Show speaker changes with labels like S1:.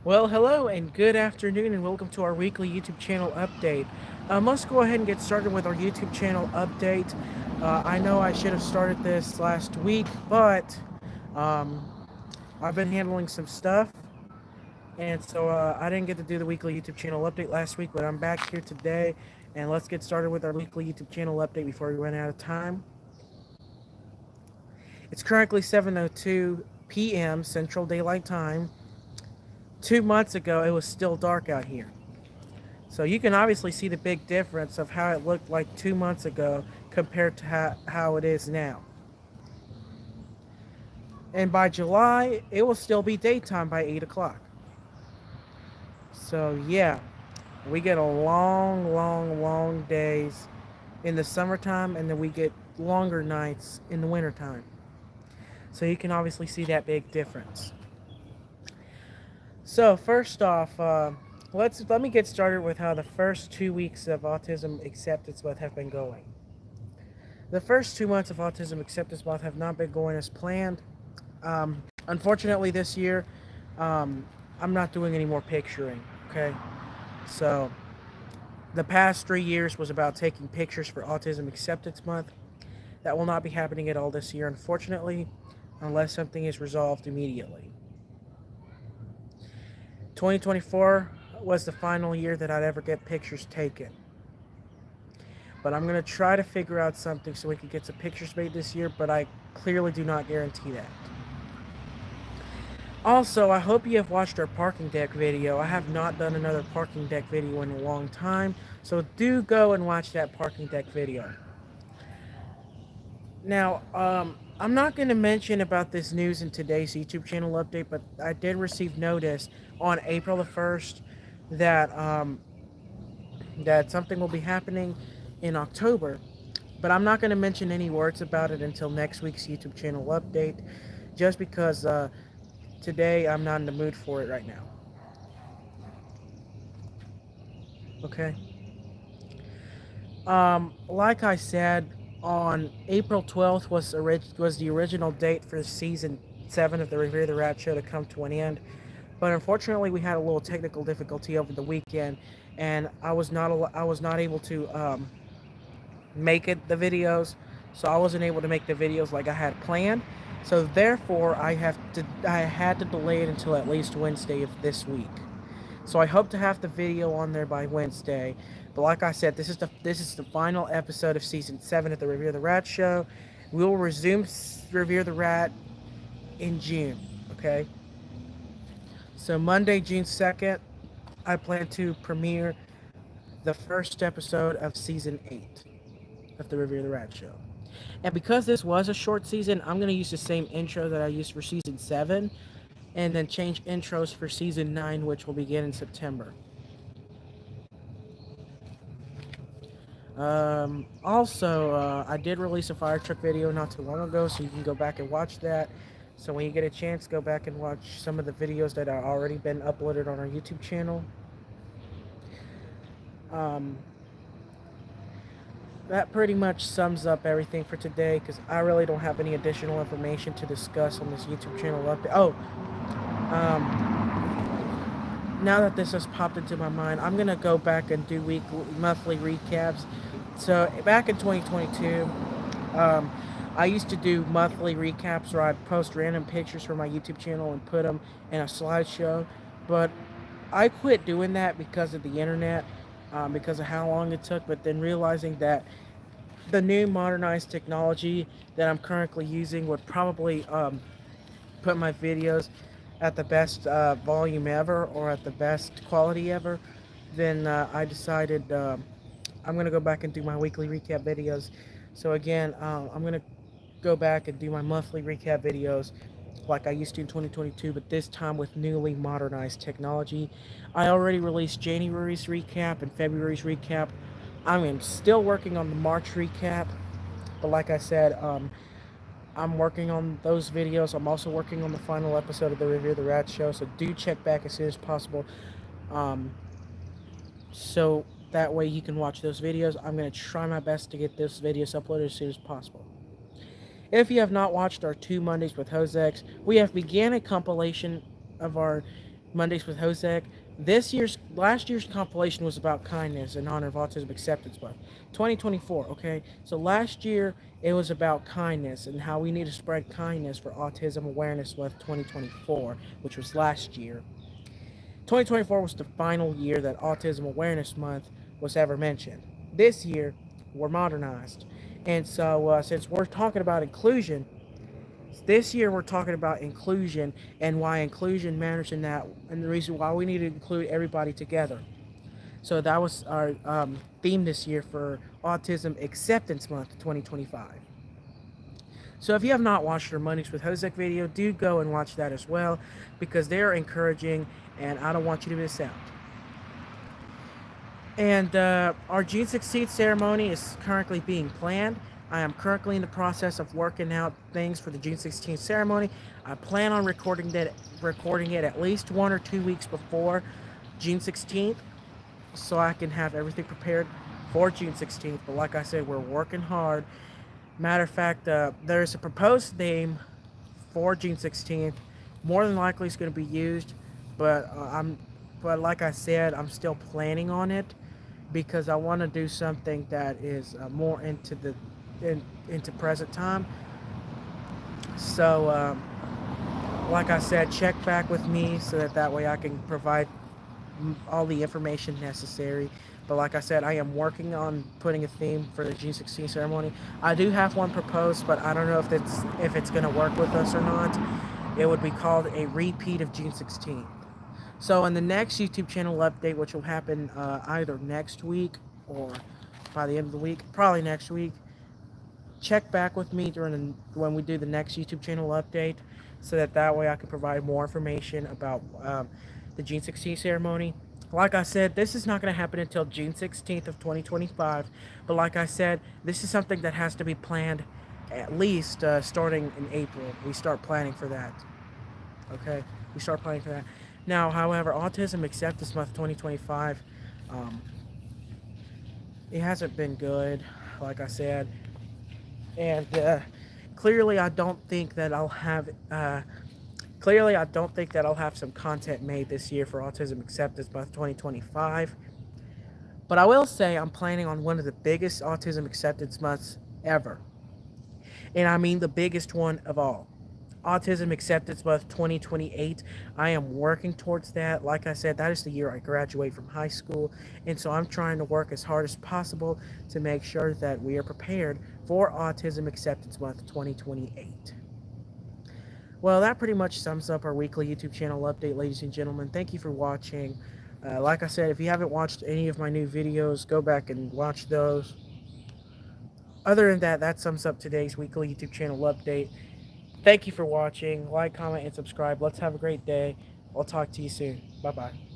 S1: Well, hello and good afternoon, and welcome to our weekly YouTube channel update. Let's go ahead and get started with our YouTube channel update. I know I should have started this last week, but um, I've been handling some stuff, and so I didn't get to do the weekly YouTube channel update last week, but I'm back here today, and let's get started with our weekly YouTube channel update before we run out of time. It's currently 7:02 p.m. Central Daylight Time. 2 months ago, it was still dark out here. So you can obviously see the big difference of how it looked like 2 months ago compared to how it is now. And by July, it will still be daytime by 8 o'clock. So yeah, we get a long days in the summertime, and then we get longer nights in the wintertime. So you can obviously see that big difference. So first off, let me get started with how the first 2 weeks of Autism Acceptance Month have been going. The first 2 months of Autism Acceptance Month have not been going as planned. Unfortunately, this year, um, I'm not doing any more picturing. Okay, so the past 3 years was about taking pictures for Autism Acceptance Month. That will not be happening at all this year, unfortunately, unless something is resolved immediately. 2024 was the final year that I'd ever get pictures taken. But I'm going to try to figure out something so we can get some pictures made this year, but I clearly do not guarantee that. Also, I hope you have watched our parking deck video. I have not done another parking deck video in a long time, so do go and watch that parking deck video. Now, I'm not going to mention about this news in today's YouTube channel update, but I did receive notice on April the 1st that, that something will be happening in October, but I'm not going to mention any words about it until next week's YouTube channel update, just because today I'm not in the mood for it right now. Okay. Like I said, on April 12th was the original date for season 7 of the Revere the Rat show to come to an end. But unfortunately, we had a little technical difficulty over the weekend, and I was not able to make it the videos, so I wasn't able to make the videos like I had planned. So therefore, I had to delay it until at least Wednesday of this week. So I hope to have the video on there by Wednesday. But like I said, this is the final episode of season 7 of the Revere the Rat show. We will resume Revere the Rat in June. Okay. So Monday, June 2nd, I plan to premiere the first episode of season 8 of the Revere the Rat show. And because this was a short season, I'm going to use the same intro that I used for season 7 and then change intros for season 9, which will begin in September. I did release a fire truck video not too long ago, so you can go back and watch that. So when you get a chance, go back and watch some of the videos that are already been uploaded on our YouTube channel. Um, that pretty much sums up everything for today, because I really don't have any additional information to discuss on this YouTube channel update. Now that this has popped into my mind, I'm gonna go back and do monthly recaps. So back in 2022, I used to do monthly recaps where I'd post random pictures from my YouTube channel and put them in a slideshow. But I quit doing that because of the internet, because of how long it took. But then realizing that the new modernized technology that I'm currently using would probably put my videos at the best volume ever, or at the best quality ever, then I decided I'm going to go back and do my weekly recap videos. So again, I'm going to go back and do my monthly recap videos like I used to in 2022, but this time with newly modernized technology. I already released January's recap and February's recap. I am still working on the March recap, but like I said, I'm working on those videos. I'm also working on the final episode of the Revere the Rat show, so do check back as soon as possible. Um, so that way you can watch those videos. I'm going to try my best to get those videos uploaded as soon as possible. If you have not watched our 2 Mondays with Josex, we have began a compilation of our Mondays with Jose. Last year's compilation was about kindness in honor of Autism Acceptance Month. 2024, okay? So last year it was about kindness and how we need to spread kindness for Autism Awareness Month 2024, which was last year. 2024 was the final year that Autism Awareness Month was ever mentioned. This year, we're modernized. And so, since we're talking about inclusion, this year we're talking about inclusion and why inclusion matters in that, and the reason why we need to include everybody together. So that was our theme this year for Autism Acceptance Month 2025. So if you have not watched our Mondays with Jose video, do go and watch that as well, because they're encouraging and I don't want you to miss out. And our June 16th ceremony is currently being planned. I am currently in the process of working out things for the June 16th ceremony. I plan on recording it at least 1 or 2 weeks before June 16th, so I can have everything prepared for June 16th. But like I said, we're working hard. Matter of fact, there's a proposed theme for June 16th. More than likely, it's going to be used, but like I said, I'm still planning on it because I want to do something that is more into present time. So, like I said, check back with me so that way I can provide all the information necessary. But like I said, I am working on putting a theme for the June 16 ceremony. I do have one proposed, but I don't know if it's going to work with us or not. It would be called a repeat of June 16th. So in the next YouTube channel update, which will happen either next week or by the end of the week, probably next week, check back with me when we do the next YouTube channel update, so that way I can provide more information about the June 16th ceremony. Like I said, this is not going to happen until June 16th of 2025. But like I said, this is something that has to be planned at least starting in April. We start planning for that. Okay? We start planning for that. Now, however, Autism Acceptance Month 2025, it hasn't been good, like I said. And clearly I don't think that I'll have some content made this year for Autism Acceptance Month 2025. But I will say I'm planning on one of the biggest Autism Acceptance Months ever. And I mean the biggest one of all. Autism Acceptance Month 2028. I am working towards that. Like I said, that is the year I graduate from high school. And so I'm trying to work as hard as possible to make sure that we are prepared for Autism Acceptance Month 2028. Well, that pretty much sums up our weekly YouTube channel update, ladies and gentlemen. Thank you for watching. Like I said, if you haven't watched any of my new videos, go back and watch those. Other than that, that sums up today's weekly YouTube channel update. Thank you for watching. Like, comment, and subscribe. Let's have a great day. I'll talk to you soon. Bye-bye.